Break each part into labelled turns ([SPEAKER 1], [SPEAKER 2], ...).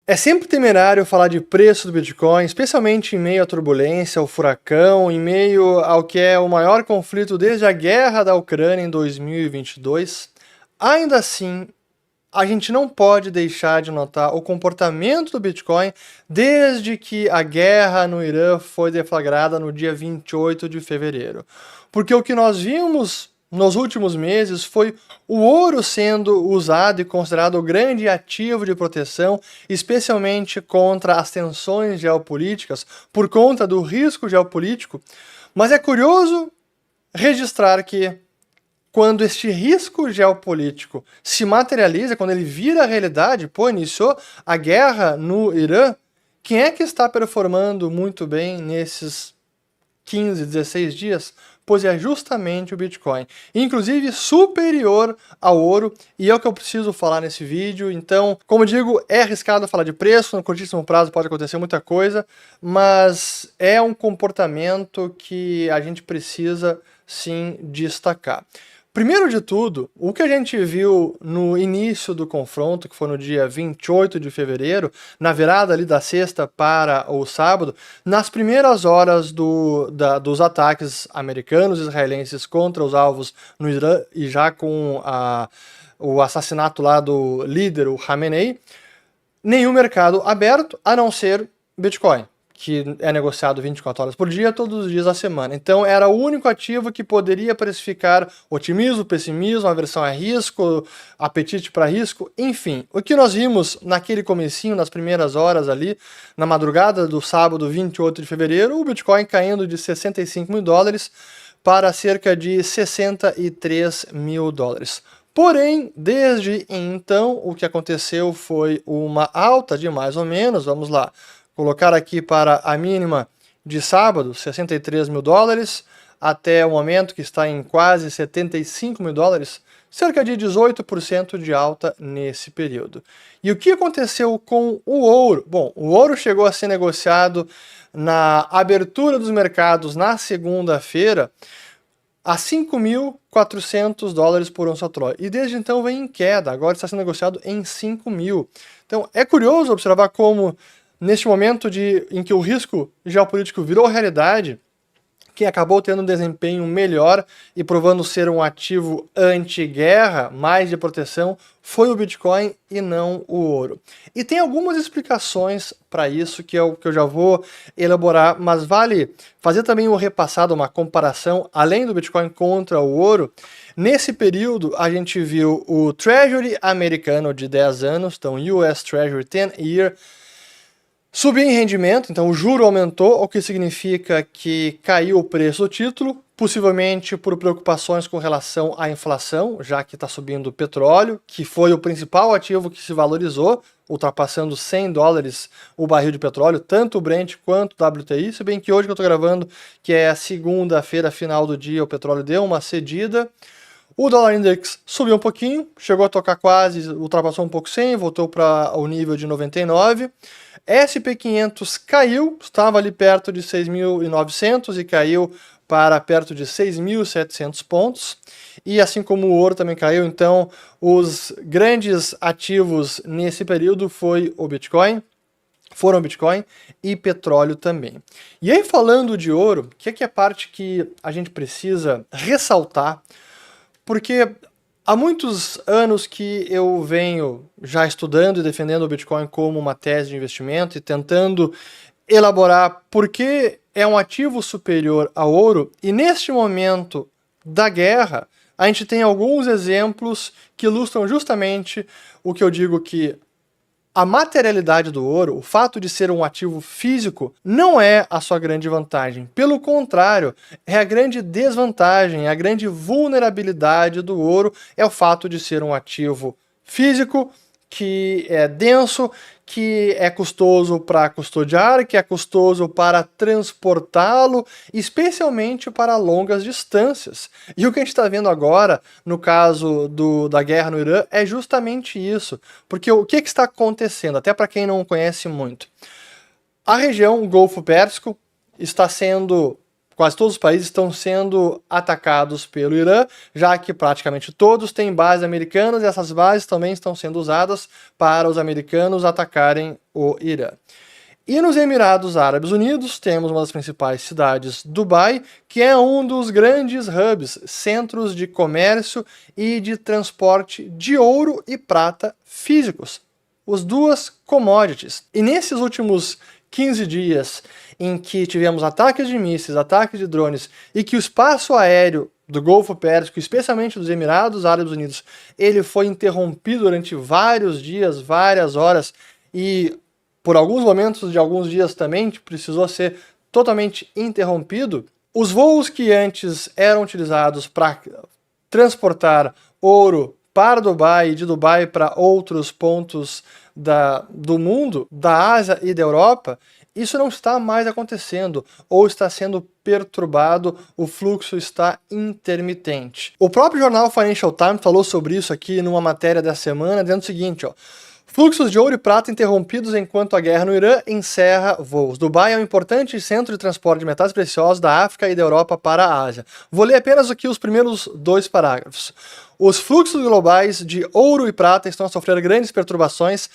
[SPEAKER 1] É sempre temerário falar de preço do Bitcoin, especialmente em meio à turbulência, ao furacão, em meio ao que é o maior conflito desde a guerra da Ucrânia em 2022. Ainda assim, a gente não pode deixar de notar o comportamento do Bitcoin desde que a guerra no Irã foi deflagrada no dia 28 de fevereiro. Porque o que nós vimos nos últimos meses foi o ouro sendo usado e considerado o grande ativo de proteção, especialmente contra as tensões geopolíticas, por conta do risco geopolítico. Mas é curioso registrar que quando este risco geopolítico se materializa, quando ele vira realidade, iniciou a guerra no Irã, quem é que está performando muito bem nesses 15, 16 dias? Pois é justamente o Bitcoin, inclusive superior ao ouro, e é o que eu preciso falar nesse vídeo. Então, como eu digo, é arriscado falar de preço, no curtíssimo prazo pode acontecer muita coisa, mas é um comportamento que a gente precisa sim destacar. Primeiro de tudo, o que a gente viu no início do confronto, que foi no dia 28 de fevereiro, na virada ali da sexta para o sábado, nas primeiras horas dos ataques americanos e israelenses contra os alvos no Irã, e já com o assassinato lá do líder, o Khamenei, nenhum mercado aberto, a não ser Bitcoin, que é negociado 24 horas por dia, todos os dias da semana. Então era o único ativo que poderia precificar otimismo, pessimismo, aversão a risco, apetite para risco, enfim. O que nós vimos naquele comecinho, nas primeiras horas ali, na madrugada do sábado 28 de fevereiro, o Bitcoin caindo de 65 mil dólares para cerca de 63 mil dólares. Porém, desde então, o que aconteceu foi uma alta de mais ou menos, vamos lá, colocar aqui para a mínima de sábado, 63 mil dólares, até o momento que está em quase 75 mil dólares, cerca de 18% de alta nesse período. E o que aconteceu com o ouro? Bom, o ouro chegou a ser negociado na abertura dos mercados na segunda-feira a 5.400 dólares por onça Troy. E desde então vem em queda, agora está sendo negociado em 5 mil. Então é curioso observar como neste momento em que o risco geopolítico virou realidade, quem acabou tendo um desempenho melhor e provando ser um ativo anti-guerra, mais de proteção, foi o Bitcoin e não o ouro. E tem algumas explicações para isso que eu já vou elaborar, mas vale fazer também um repassado, uma comparação, além do Bitcoin contra o ouro. Nesse período, a gente viu o Treasury americano de 10 anos, então US Treasury 10-year, subir em rendimento, então o juro aumentou, o que significa que caiu o preço do título, possivelmente por preocupações com relação à inflação, já que está subindo o petróleo, que foi o principal ativo que se valorizou, ultrapassando 100 dólares o barril de petróleo, tanto o Brent quanto o WTI, se bem que hoje que eu estou gravando, que é a segunda-feira, final do dia, o petróleo deu uma cedida. O dólar index subiu um pouquinho, chegou a tocar quase, ultrapassou um pouco 100, voltou para o nível de 99. SP500 caiu, estava ali perto de 6.900 e caiu para perto de 6.700 pontos. E assim como o ouro também caiu, então os grandes ativos nesse período foram o Bitcoin e petróleo também. E aí falando de ouro, que é a parte que a gente precisa ressaltar, porque há muitos anos que eu venho já estudando e defendendo o Bitcoin como uma tese de investimento e tentando elaborar por que é um ativo superior ao ouro, e neste momento da guerra, a gente tem alguns exemplos que ilustram justamente o que eu digo que a materialidade do ouro, o fato de ser um ativo físico, não é a sua grande vantagem. Pelo contrário, é a grande desvantagem, a grande vulnerabilidade do ouro é o fato de ser um ativo físico, que é denso, que é custoso para custodiar, que é custoso para transportá-lo, especialmente para longas distâncias. E o que a gente está vendo agora, no caso da guerra no Irã, é justamente isso. Porque o que está acontecendo, até para quem não conhece muito? A região, o Golfo Pérsico, está sendo quase todos os países estão sendo atacados pelo Irã, já que praticamente todos têm bases americanas e essas bases também estão sendo usadas para os americanos atacarem o Irã. E nos Emirados Árabes Unidos temos uma das principais cidades, Dubai, que é um dos grandes hubs, centros de comércio e de transporte de ouro e prata físicos, as duas commodities. E nesses últimos 15 dias em que tivemos ataques de mísseis, ataques de drones e que o espaço aéreo do Golfo Pérsico, especialmente dos Emirados Árabes Unidos, ele foi interrompido durante vários dias, várias horas e por alguns momentos de alguns dias também precisou ser totalmente interrompido. Os voos que antes eram utilizados para transportar ouro para Dubai e de Dubai para outros pontos do mundo, da Ásia e da Europa, isso não está mais acontecendo ou está sendo perturbado, o fluxo está intermitente. O próprio jornal Financial Times falou sobre isso aqui numa matéria dessa semana, dizendo o seguinte, ó: fluxos de ouro e prata interrompidos enquanto a guerra no Irã encerra voos. Dubai é um importante centro de transporte de metais preciosos da África e da Europa para a Ásia. Vou ler apenas aqui os primeiros 2 parágrafos. Os fluxos globais de ouro e prata estão a sofrer grandes perturbações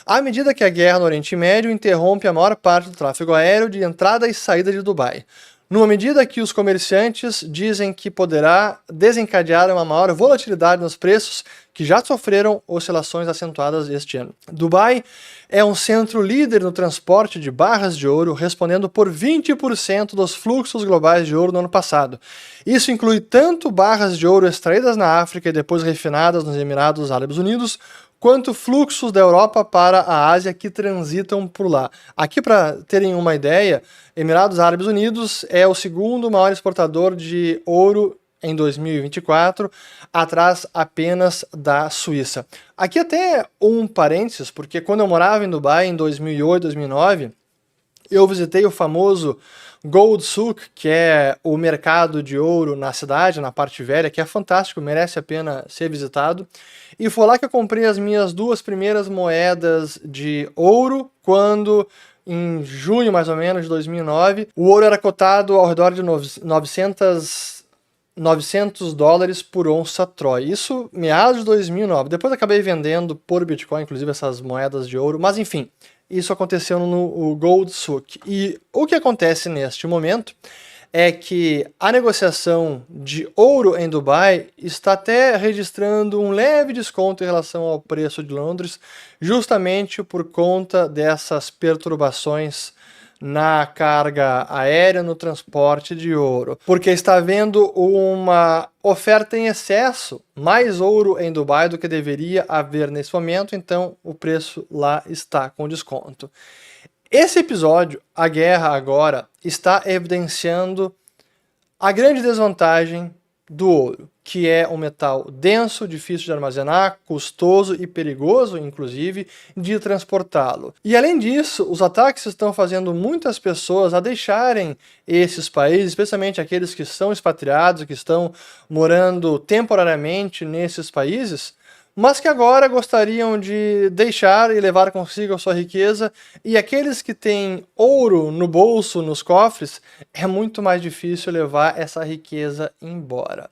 [SPEAKER 1] à medida que a guerra no Oriente Médio interrompe a maior parte do tráfego aéreo de entrada e saída de Dubai. Numa medida que os comerciantes dizem que poderá desencadear uma maior volatilidade nos preços que já sofreram oscilações acentuadas este ano. Dubai é um centro líder no transporte de barras de ouro, respondendo por 20% dos fluxos globais de ouro no ano passado. Isso inclui tanto barras de ouro extraídas na África e depois refinadas nos Emirados Árabes Unidos, quanto fluxos da Europa para a Ásia que transitam por lá. Aqui, para terem uma ideia, Emirados Árabes Unidos é o segundo maior exportador de ouro em 2024, atrás apenas da Suíça. Aqui até um parênteses, porque quando eu morava em Dubai em 2008, 2009, eu visitei o famoso Gold Souk, que é o mercado de ouro na cidade, na parte velha, que é fantástico, merece a pena ser visitado. E foi lá que eu comprei as minhas 2 primeiras moedas de ouro, quando, em junho mais ou menos de 2009, o ouro era cotado ao redor de 900 dólares por onça Troy. Isso meados de 2009. Depois acabei vendendo por Bitcoin, inclusive essas moedas de ouro, mas enfim, isso aconteceu no Gold Souk. E o que acontece neste momento é que a negociação de ouro em Dubai está até registrando um leve desconto em relação ao preço de Londres, justamente por conta dessas perturbações na carga aérea, no transporte de ouro, porque está havendo uma oferta em excesso, mais ouro em Dubai do que deveria haver nesse momento, então o preço lá está com desconto. Esse episódio, a guerra agora, está evidenciando a grande desvantagem do ouro, que é um metal denso, difícil de armazenar, custoso e perigoso, inclusive, de transportá-lo. E além disso, os ataques estão fazendo muitas pessoas a deixarem esses países, especialmente aqueles que são expatriados, que estão morando temporariamente nesses países, mas que agora gostariam de deixar e levar consigo a sua riqueza, e aqueles que têm ouro no bolso, nos cofres, é muito mais difícil levar essa riqueza embora.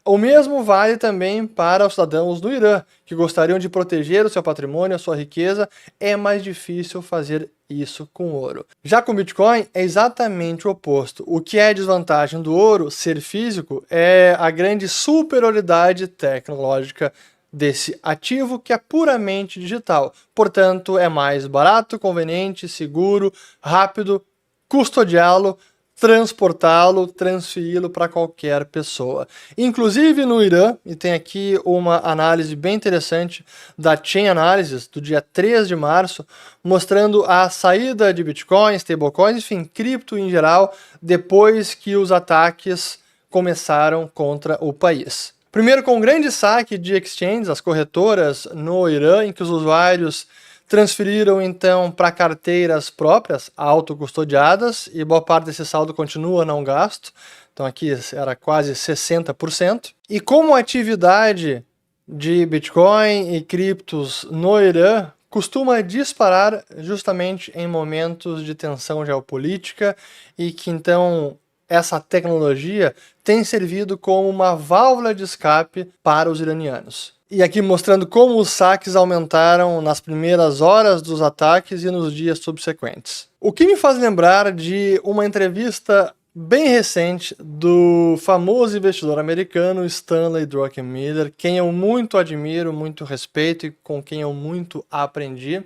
[SPEAKER 1] O mesmo vale também para os cidadãos do Irã, que gostariam de proteger o seu patrimônio, a sua riqueza, é mais difícil fazer isso com ouro. Já com Bitcoin é exatamente o oposto. O que é desvantagem do ouro ser físico é a grande superioridade tecnológica desse ativo, que é puramente digital. Portanto, é mais barato, conveniente, seguro, rápido, custodiá-lo, transportá-lo, transferi-lo para qualquer pessoa. Inclusive no Irã, e tem aqui uma análise bem interessante da Chain Analysis, do dia 3 de março, mostrando a saída de Bitcoin, stablecoins, enfim, cripto em geral, depois que os ataques começaram contra o país. Primeiro, com um grande saque de exchanges, as corretoras no Irã, em que os usuários transferiram então para carteiras próprias, autocustodiadas, e boa parte desse saldo continua não gasto, então aqui era quase 60%. E como a atividade de Bitcoin e criptos no Irã costuma disparar justamente em momentos de tensão geopolítica e que então essa tecnologia tem servido como uma válvula de escape para os iranianos. E aqui mostrando como os saques aumentaram nas primeiras horas dos ataques e nos dias subsequentes. O que me faz lembrar de uma entrevista bem recente do famoso investidor americano Stanley Druckenmiller, quem eu muito admiro, muito respeito e com quem eu muito aprendi,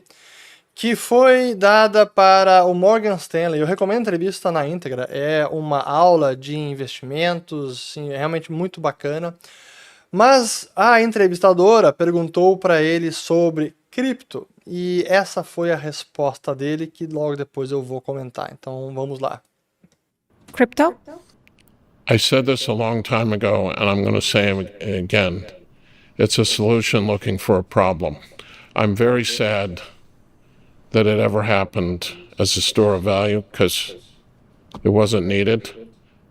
[SPEAKER 1] que foi dada para o Morgan Stanley. Eu recomendo a entrevista na íntegra, é uma aula de investimentos, sim, é realmente muito bacana. Mas a entrevistadora perguntou para ele sobre cripto, e essa foi a resposta dele, que logo depois eu vou comentar. Então vamos lá.
[SPEAKER 2] Crypto?
[SPEAKER 3] I said this a long time ago, and I'm going to say it again. It's a solution looking for a problem. I'm very sad that it ever happened as a store of value because it wasn't needed,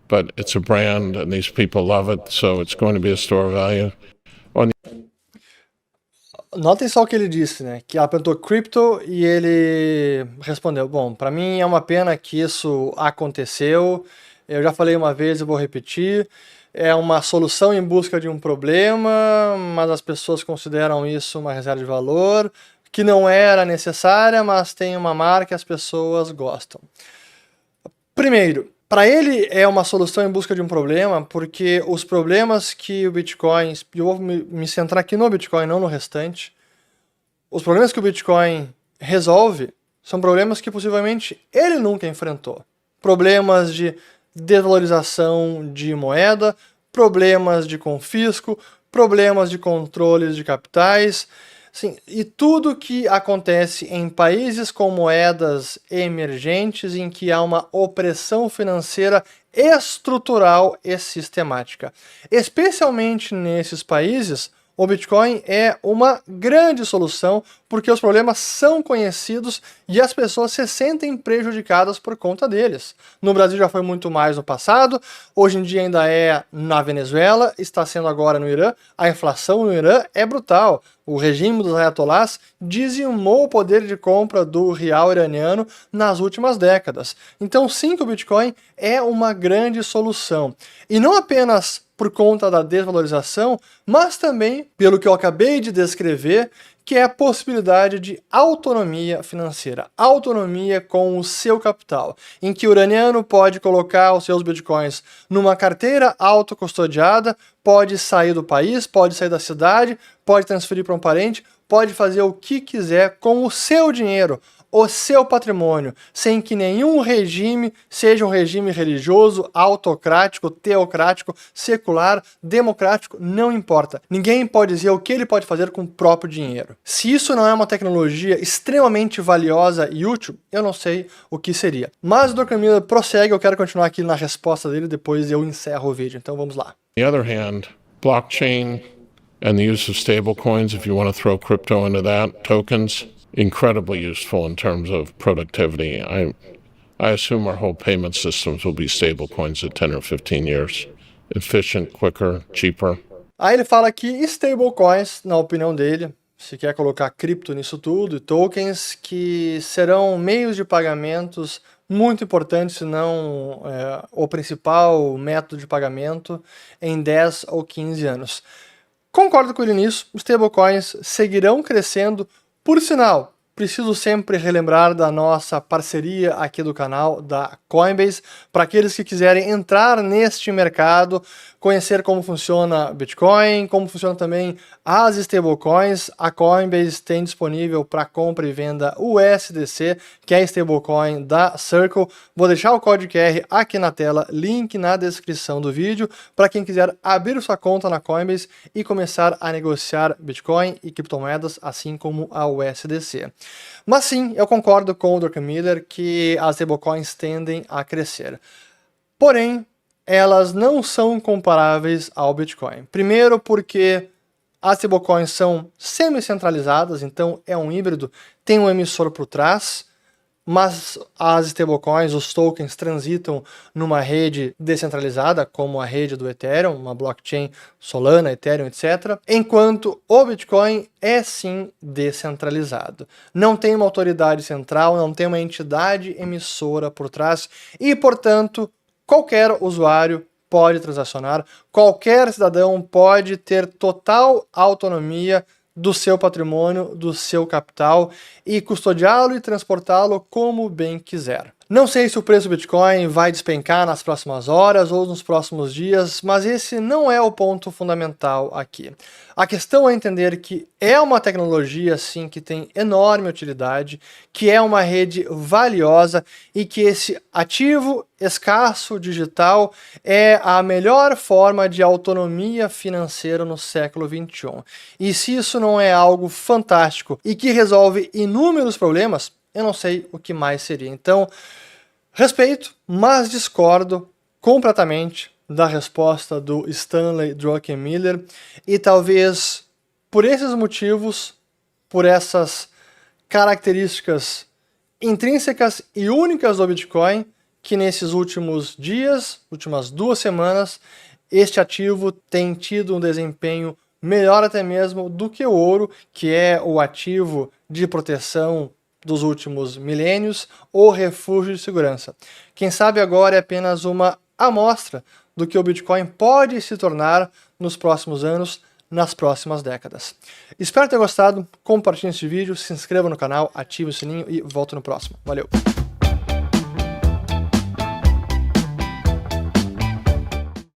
[SPEAKER 3] but it's a brand and these people love it, so it's going to be a store of value.
[SPEAKER 1] Notem só o que ele disse, né? Que ela perguntou crypto e ele respondeu: bom, para mim é uma pena que isso aconteceu. Eu já falei uma vez, eu vou repetir. É uma solução em busca de um problema, mas as pessoas consideram isso uma reserva de valor, que não era necessária, mas tem uma marca e as pessoas gostam. Primeiro, para ele é uma solução em busca de um problema, porque os problemas que o Bitcoin, eu vou me centrar aqui no Bitcoin, não no restante, os problemas que o Bitcoin resolve são problemas que possivelmente ele nunca enfrentou. Problemas de desvalorização de moeda, problemas de confisco, problemas de controles de capitais, sim, e tudo que acontece em países com moedas emergentes em que há uma opressão financeira estrutural e sistemática. Especialmente nesses países, o Bitcoin é uma grande solução porque os problemas são conhecidos e as pessoas se sentem prejudicadas por conta deles. No Brasil já foi muito mais no passado, hoje em dia ainda é na Venezuela, está sendo agora no Irã. A inflação no Irã é brutal. O regime dos ayatollahs dizimou o poder de compra do real iraniano nas últimas décadas. Então sim, que o Bitcoin é uma grande solução. E não apenas por conta da desvalorização, mas também pelo que eu acabei de descrever, que é a possibilidade de autonomia financeira, autonomia com o seu capital, em que o iraniano pode colocar os seus bitcoins numa carteira autocustodiada, pode sair do país, pode sair da cidade, pode transferir para um parente, pode fazer o que quiser com o seu dinheiro, o seu patrimônio, sem que nenhum regime, seja um regime religioso, autocrático, teocrático, secular, democrático, não importa. Ninguém pode dizer o que ele pode fazer com o próprio dinheiro. Se isso não é uma tecnologia extremamente valiosa e útil, eu não sei o que seria. Mas o Druckenmiller prossegue, eu quero continuar aqui na resposta dele, depois eu encerro o vídeo. Então vamos lá.
[SPEAKER 3] On the other hand, blockchain and the use of stablecoins, if you want to throw crypto into that, tokens, incredibly useful in terms of productivity. I assume our whole payment systems will be stablecoins at 10 or 15 years. Efficient, quicker, cheaper.
[SPEAKER 1] Aí ele fala que stablecoins, na opinião dele, se quer colocar cripto nisso tudo, e tokens que serão meios de pagamentos muito importantes, se não o principal método de pagamento em 10 ou 15 anos. Concordo com ele nisso, os stablecoins seguirão crescendo. Por sinal, preciso sempre relembrar da nossa parceria aqui do canal, da Coinbase, para aqueles que quiserem entrar neste mercado, conhecer como funciona Bitcoin, como funciona também as stablecoins. A Coinbase tem disponível para compra e venda o USDC, que é a stablecoin da Circle. Vou deixar o código QR aqui na tela, link na descrição do vídeo, para quem quiser abrir sua conta na Coinbase e começar a negociar Bitcoin e criptomoedas, assim como a USDC. Mas sim, eu concordo com o Druckenmiller que as stablecoins tendem a crescer. Porém, elas não são comparáveis ao Bitcoin. Primeiro porque as stablecoins são semi-centralizadas, então é um híbrido, tem um emissor por trás, mas as stablecoins, os tokens, transitam numa rede descentralizada, como a rede do Ethereum, uma blockchain Solana, Ethereum, etc. Enquanto o Bitcoin é sim descentralizado. Não tem uma autoridade central, não tem uma entidade emissora por trás e, portanto, qualquer usuário pode transacionar, qualquer cidadão pode ter total autonomia do seu patrimônio, do seu capital e custodiá-lo e transportá-lo como bem quiser. Não sei se o preço do Bitcoin vai despencar nas próximas horas ou nos próximos dias, mas esse não é o ponto fundamental aqui. A questão é entender que é uma tecnologia, sim, que tem enorme utilidade, que é uma rede valiosa e que esse ativo escasso digital é a melhor forma de autonomia financeira no século XXI. E se isso não é algo fantástico e que resolve inúmeros problemas, eu não sei o que mais seria. Então, respeito, mas discordo completamente da resposta do Stanley Druckenmiller e talvez por esses motivos, por essas características intrínsecas e únicas do Bitcoin, que nesses últimos dias, últimas 2 semanas, este ativo tem tido um desempenho melhor até mesmo do que o ouro, que é o ativo de proteção dos últimos milênios, ou refúgio de segurança. Quem sabe agora é apenas uma amostra do que o Bitcoin pode se tornar nos próximos anos, nas próximas décadas. Espero ter gostado, compartilhe esse vídeo, se inscreva no canal, ative o sininho e volto no próximo. Valeu!